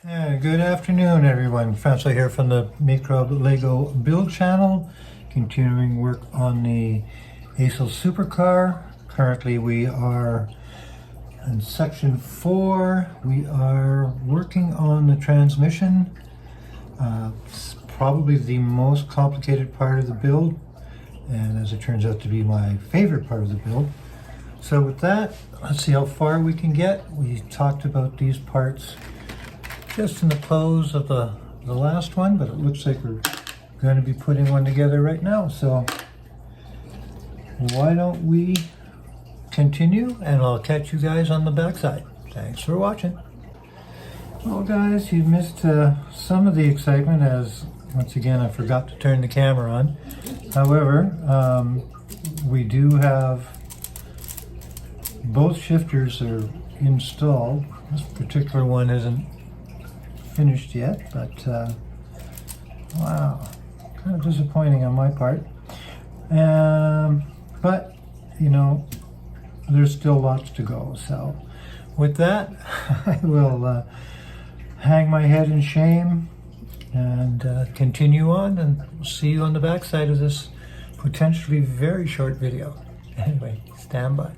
Good afternoon, everyone. Francois here from the Micro Lego Build channel, continuing work on the Asil supercar. Currently we are in section 4. We are working on the transmission. It's probably the most complicated part of the build, and as it turns out to be my favorite part of the build. So with that, let's see how far we can get. We talked about these parts just in the close of the last one, but it looks like we're going to be putting one together right now. So why don't we continue, and I'll catch you guys on the backside. Thanks for watching. Well guys, you missed some of the excitement as once again I forgot to turn the camera on. However, we do have both shifters are installed. This particular one isn't finished yet, but wow, kind of disappointing on my part. But you know, there's still lots to go. So with that, I will hang my head in shame and continue on, and see you on the backside of this potentially very short video. Anyway, stand by.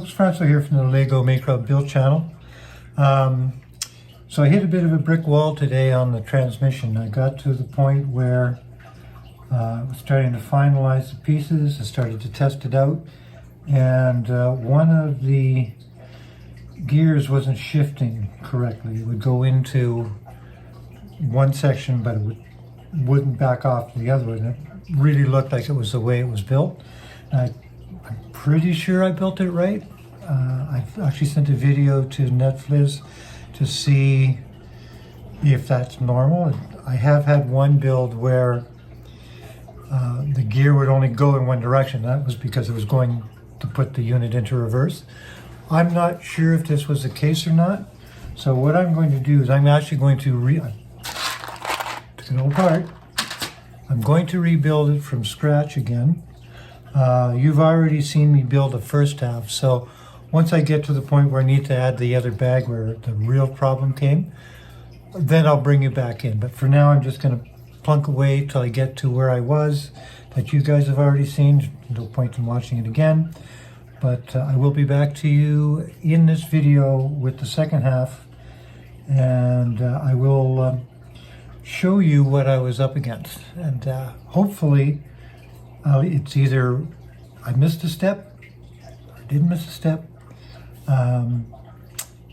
folks, Francois here from the Lego Make Build channel. So I hit a bit of a brick wall today on the transmission. I got to the point where I was starting to finalize the pieces. I started to test it out, and one of the gears wasn't shifting correctly. It would go into one section, but it wouldn't back off to the other one. It really looked like it was the way it was built. I'm pretty sure I built it right. I've actually sent a video to Netflix to see if that's normal. I have had one build where the gear would only go in one direction. That was because it was going to put the unit into reverse. I'm not sure if this was the case or not. So what I'm going to do is I'm actually going to took it all apart. I'm going to rebuild it from scratch again. You've already seen me build the first half, so once I get to the point where I need to add the other bag where the real problem came, then I'll bring you back in. But for now, I'm just going to plunk away till I get to where I was, that you guys have already seen. No point in watching it again. But I will be back to you in this video with the second half, and I will show you what I was up against. And hopefully, it's either I missed a step or didn't miss a step, and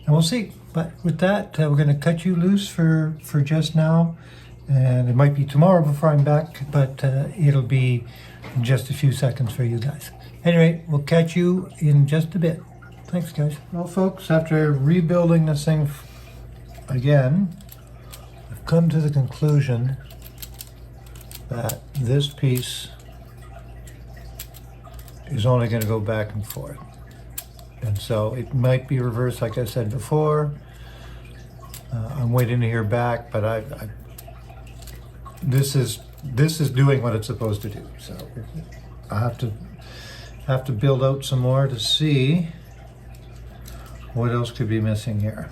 we'll see. But with that, we're going to cut you loose for just now, and it might be tomorrow before I'm back, but it'll be in just a few seconds for you guys. Anyway, we'll catch you in just a bit. Thanks, guys. Well, folks, after rebuilding this thing again, I've come to the conclusion that this piece is only going to go back and forth. And so it might be reversed, like I said before. I'm waiting to hear back, but this is doing what it's supposed to do. So I have to build out some more to see what else could be missing here.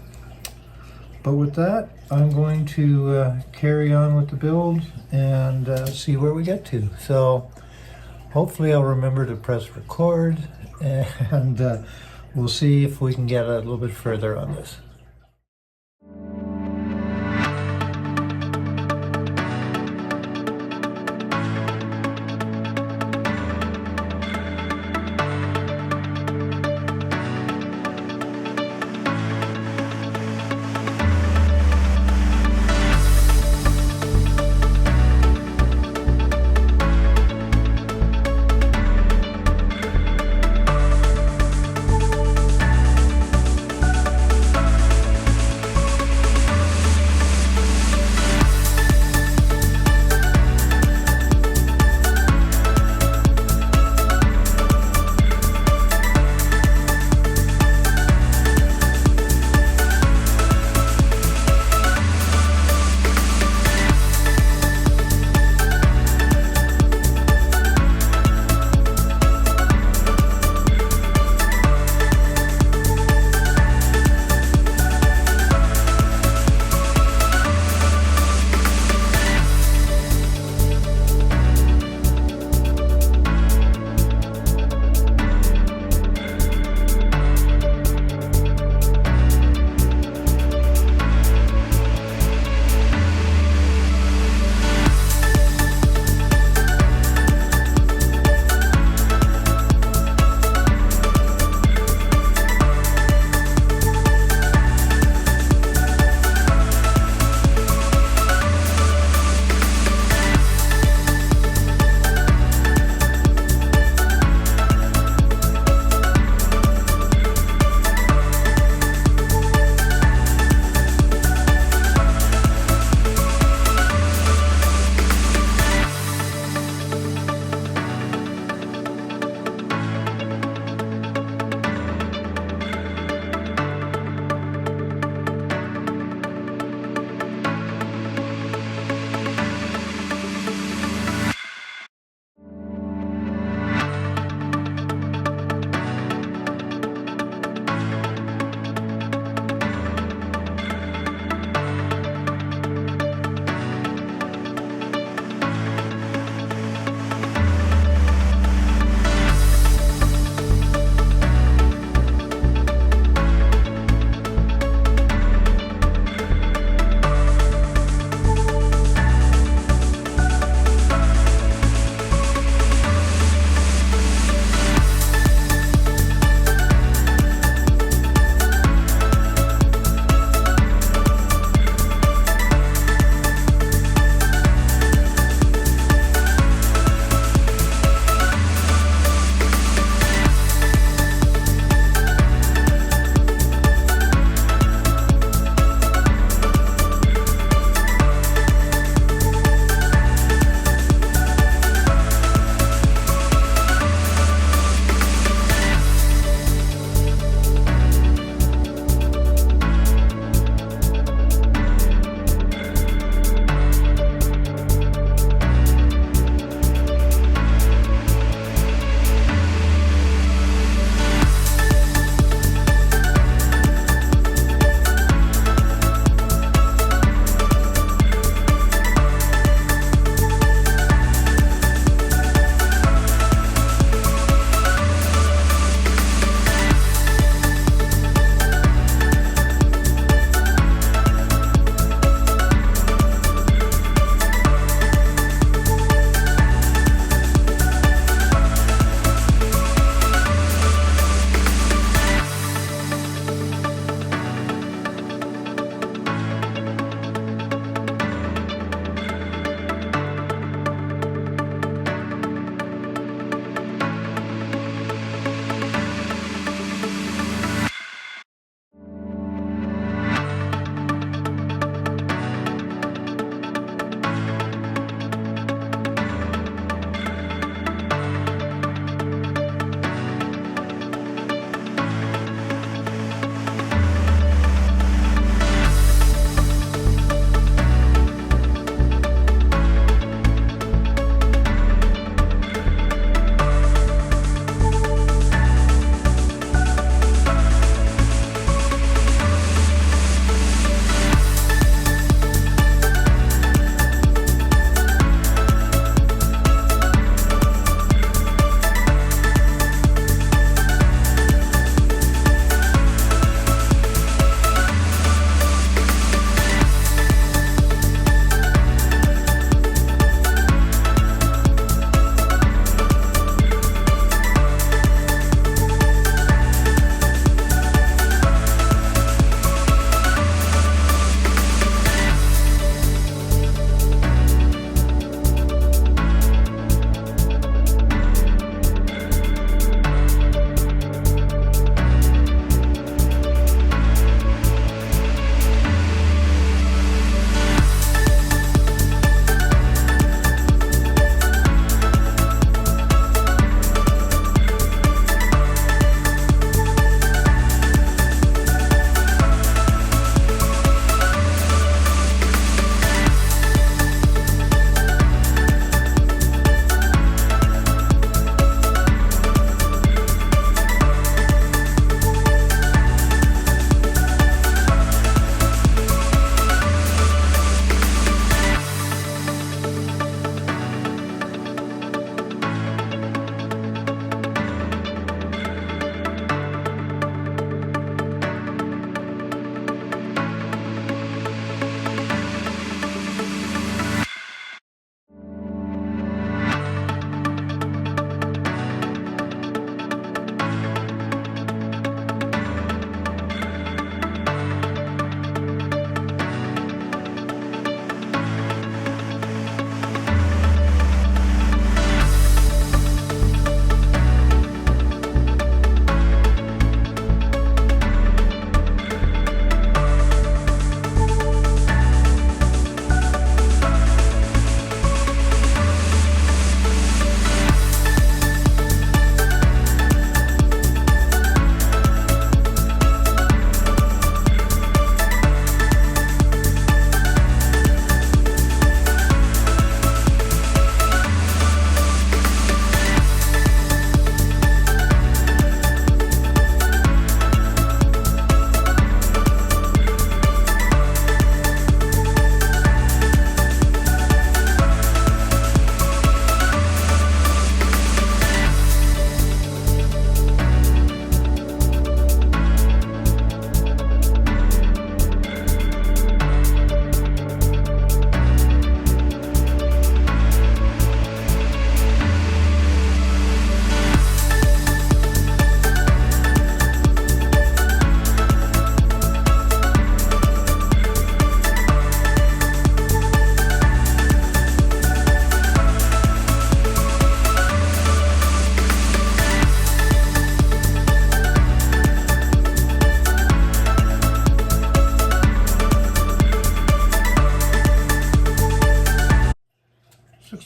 But with that, I'm going to carry on with the build and see where we get to. So hopefully I'll remember to press record, and we'll see if we can get a little bit further on this.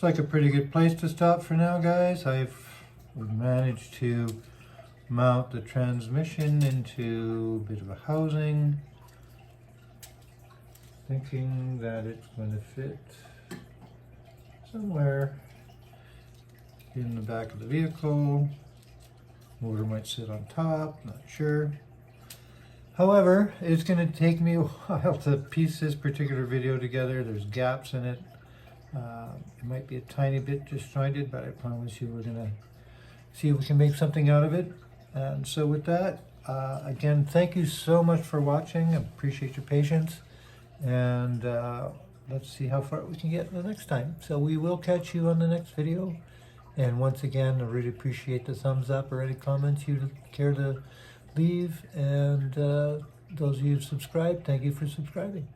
like a pretty good place to stop for now, guys. We've managed to mount the transmission into a bit of a housing, thinking that it's going to fit somewhere in the back of the vehicle. Motor might sit on top, not sure. However, it's going to take me a while to piece this particular video together. There's gaps in it. It might be a tiny bit disjointed, but I promise you we're going to see if we can make something out of it. And so with that, again, thank you so much for watching. I appreciate your patience. And let's see how far we can get the next time. So we will catch you on the next video. And once again, I really appreciate the thumbs up or any comments you care to leave. And those of you who've subscribed, thank you for subscribing.